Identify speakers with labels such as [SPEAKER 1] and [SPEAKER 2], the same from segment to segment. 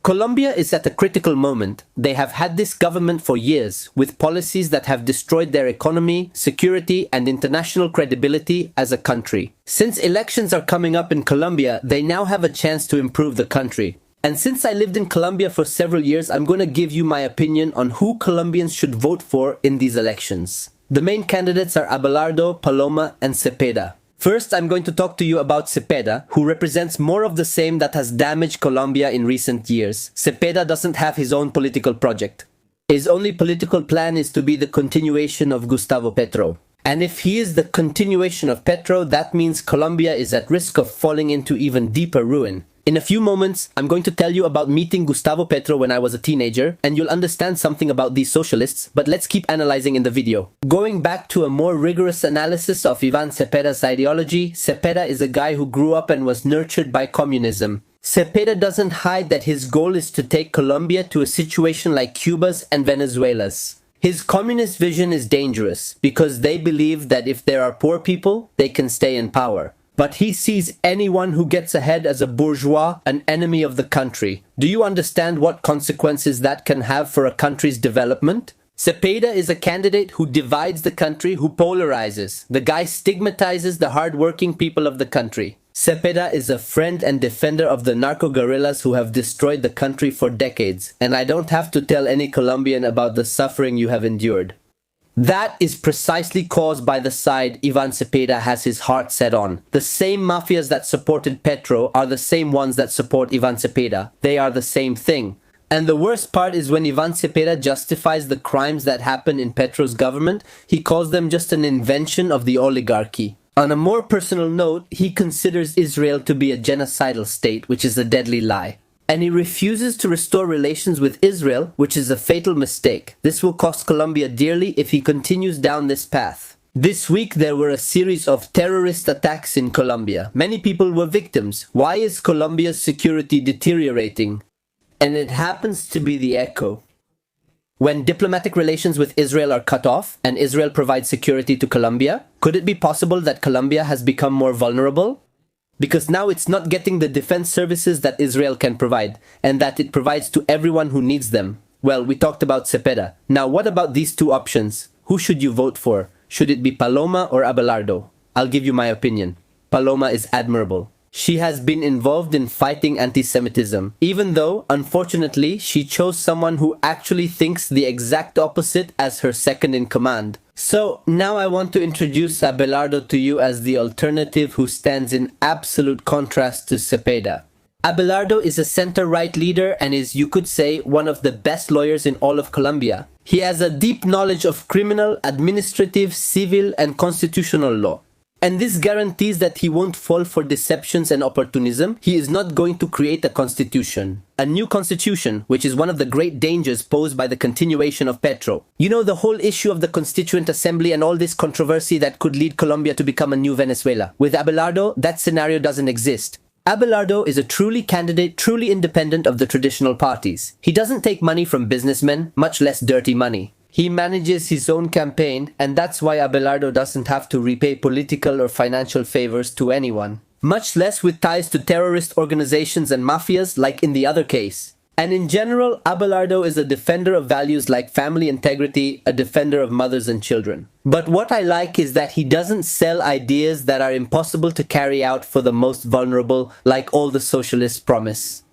[SPEAKER 1] Colombia is at a critical moment. They have had this government for years, with policies that have destroyed their economy, security, and international credibility as a country. Since elections are coming up in Colombia, they now have a chance to improve the country. And since I lived in Colombia for several years, I'm going to give you my opinion on who Colombians should vote for in these elections. The main candidates are Abelardo, Paloma, and Cepeda. First, I'm going to talk to you about Cepeda, who represents more of the same that has damaged Colombia in recent years. Cepeda doesn't have his own political project. His only political plan is to be the continuation of Gustavo Petro. And if he is the continuation of Petro, that means Colombia is at risk of falling into even deeper ruin. In a few moments, I'm going to tell you about meeting Gustavo Petro when I was a teenager, and you'll understand something about these socialists, but let's keep analyzing in the video. Going back to a more rigorous analysis of Ivan Cepeda's ideology, Cepeda is a guy who grew up and was nurtured by communism. Cepeda doesn't hide that his goal is to take Colombia to a situation like Cuba's and Venezuela's. His communist vision is dangerous because they believe that if there are poor people, they can stay in power. But he sees anyone who gets ahead as a bourgeois an enemy of the country. Do you understand what consequences that can have for a country's development? Cepeda is a candidate who divides the country, who polarizes. The guy stigmatizes the hard-working people of the country. Cepeda is a friend and defender of the narco-guerrillas who have destroyed the country for decades. And I don't have to tell any Colombian about the suffering you have endured. That is precisely caused by the side Ivan Cepeda has his heart set on. The same mafias that supported Petro are the same ones that support Ivan Cepeda. They are the same thing. And the worst part is when Ivan Cepeda justifies the crimes that happen in Petro's government, he calls them just an invention of the oligarchy. On a more personal note, he considers Israel to be a genocidal state, which is a deadly lie. And he refuses to restore relations with Israel, which is a fatal mistake. This will cost Colombia dearly if he continues down this path. This week there were a series of terrorist attacks in Colombia. Many people were victims. Why is Colombia's security deteriorating? And it happens to be the echo. When diplomatic relations with Israel are cut off and Israel provides security to Colombia, could it be possible that Colombia has become more vulnerable? Because now it's not getting the defense services that Israel can provide, and that it provides to everyone who needs them. Well, we talked about Cepeda. Now what about these two options? Who should you vote for? Should it be Paloma or Abelardo? I'll give you my opinion. Paloma is admirable. She has been involved in fighting anti-Semitism, even though, unfortunately, she chose someone who actually thinks the exact opposite as her second in command. So, now I want to introduce Abelardo to you as the alternative who stands in absolute contrast to Cepeda. Abelardo is a center-right leader and is, you could say, one of the best lawyers in all of Colombia. He has a deep knowledge of criminal, administrative, civil, and constitutional law. And this guarantees that he won't fall for deceptions and opportunism. He is not going to create a constitution. A new constitution, which is one of the great dangers posed by the continuation of Petro. You know, the whole issue of the Constituent Assembly and all this controversy that could lead Colombia to become a new Venezuela. With Abelardo, that scenario doesn't exist. Abelardo is a truly candidate, truly independent of the traditional parties. He doesn't take money from businessmen, much less dirty money. He manages his own campaign, and that's why Abelardo doesn't have to repay political or financial favors to anyone. Much less with ties to terrorist organizations and mafias like in the other case. And in general, Abelardo is a defender of values like family integrity, a defender of mothers and children. But what I like is that he doesn't sell ideas that are impossible to carry out for the most vulnerable, like all the socialists promise.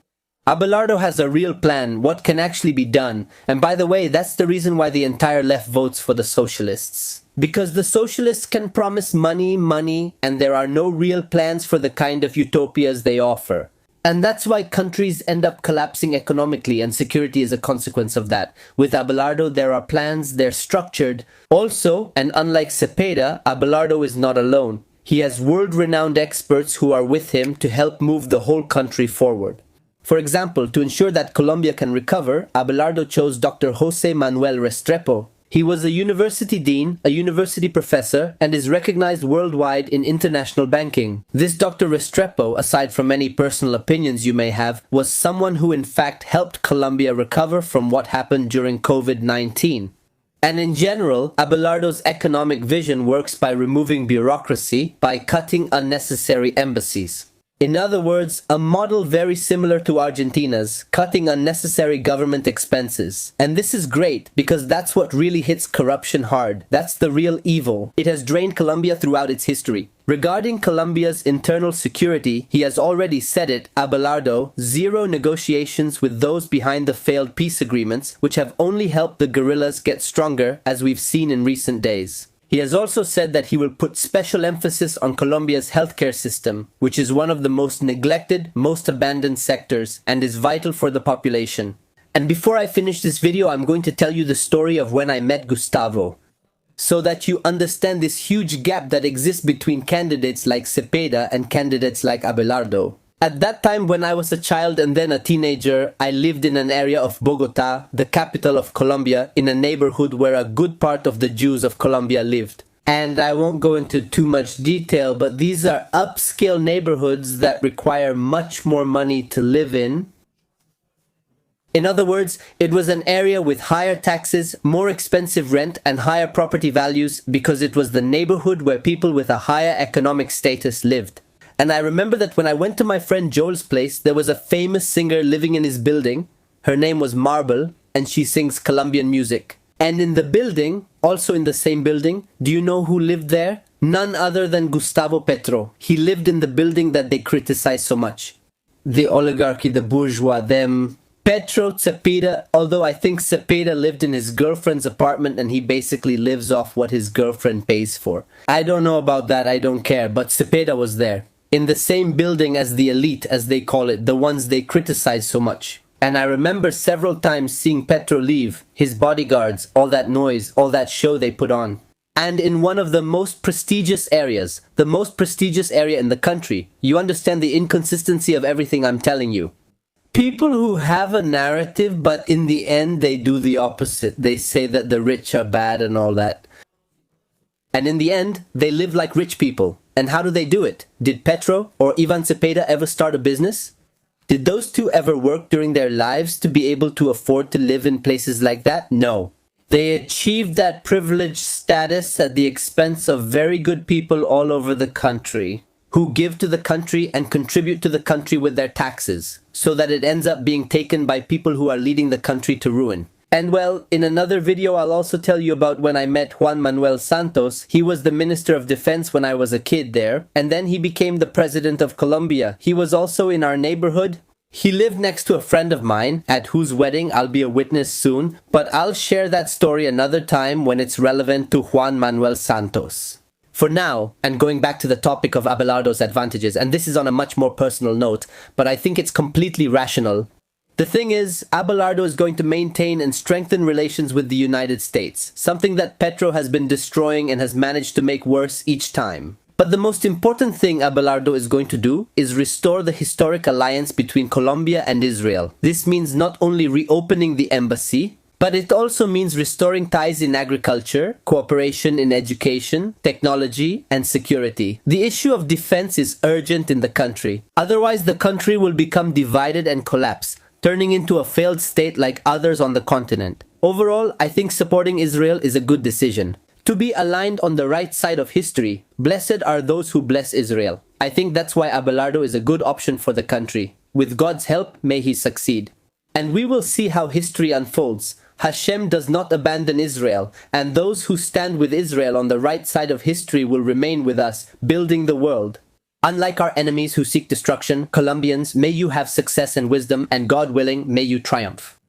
[SPEAKER 1] Abelardo has a real plan, what can actually be done. And by the way, that's the reason why the entire left votes for the socialists. Because the socialists can promise money, and there are no real plans for the kind of utopias they offer. And that's why countries end up collapsing economically, and security is a consequence of that. With Abelardo, there are plans, they're structured. Also, and unlike Cepeda, Abelardo is not alone. He has world-renowned experts who are with him to help move the whole country forward. For example, to ensure that Colombia can recover, Abelardo chose Dr. José Manuel Restrepo. He was a university dean, a university professor, and is recognized worldwide in international banking. This Dr. Restrepo, aside from any personal opinions you may have, was someone who in fact helped Colombia recover from what happened during COVID-19. And in general, Abelardo's economic vision works by removing bureaucracy, by cutting unnecessary embassies. In other words, a model very similar to Argentina's, cutting unnecessary government expenses. And this is great because that's what really hits corruption hard. That's the real evil. It has drained Colombia throughout its history. Regarding Colombia's internal security, he has already said it, Abelardo, zero negotiations with those behind the failed peace agreements, which have only helped the guerrillas get stronger, as we've seen in recent days. He has also said that he will put special emphasis on Colombia's healthcare system, which is one of the most neglected, most abandoned sectors, and is vital for the population. And before I finish this video, I'm going to tell you the story of when I met Gustavo, so that you understand this huge gap that exists between candidates like Cepeda and candidates like Abelardo. At that time, when I was a child and then a teenager, I lived in an area of Bogota, the capital of Colombia, in a neighborhood where a good part of the Jews of Colombia lived. And I won't go into too much detail, but these are upscale neighborhoods that require much more money to live in. In other words, it was an area with higher taxes, more expensive rent, and higher property values because it was the neighborhood where people with a higher economic status lived. And I remember that when I went to my friend Joel's place, there was a famous singer living in his building. Her name was Marble, and she sings Colombian music. And in the building, also in the same building, do you know who lived there? None other than Gustavo Petro. He lived in the building that they criticize so much. The oligarchy, the bourgeois, them. Petro, Cepeda, although I think Cepeda lived in his girlfriend's apartment and he basically lives off what his girlfriend pays for. I don't know about that, I don't care, but Cepeda was there. In the same building as the elite, as they call it, the ones they criticize so much. And I remember several times seeing Petro leave, his bodyguards, all that noise, all that show they put on. And in one of the most prestigious areas, the most prestigious area in the country. You understand the inconsistency of everything I'm telling you. People who have a narrative, but in the end they do the opposite. They say that the rich are bad and all that. And in the end, they live like rich people. And how do they do it? Did Petro or Ivan Cepeda ever start a business? Did those two ever work during their lives to be able to afford to live in places like that? No. They achieved that privileged status at the expense of very good people all over the country, who give to the country and contribute to the country with their taxes, so that it ends up being taken by people who are leading the country to ruin. And well, in another video I'll also tell you about when I met Juan Manuel Santos. He was the Minister of Defense when I was a kid there, and then he became the President of Colombia. He was also in our neighborhood. He lived next to a friend of mine, at whose wedding I'll be a witness soon, but I'll share that story another time when it's relevant to Juan Manuel Santos. For now, and going back to the topic of Abelardo's advantages, and this is on a much more personal note, but I think it's completely rational. The thing is, Abelardo is going to maintain and strengthen relations with the United States, something that Petro has been destroying and has managed to make worse each time. But the most important thing Abelardo is going to do is restore the historic alliance between Colombia and Israel. This means not only reopening the embassy, but it also means restoring ties in agriculture, cooperation in education, technology, and security. The issue of defense is urgent in the country. Otherwise, the country will become divided and collapse, turning into a failed state like others on the continent. Overall, I think supporting Israel is a good decision. To be aligned on the right side of history, blessed are those who bless Israel. I think that's why Abelardo is a good option for the country. With God's help, may he succeed. And we will see how history unfolds. Hashem does not abandon Israel, and those who stand with Israel on the right side of history will remain with us, building the world. Unlike our enemies who seek destruction, Colombians, may you have success and wisdom, and God willing, may you triumph.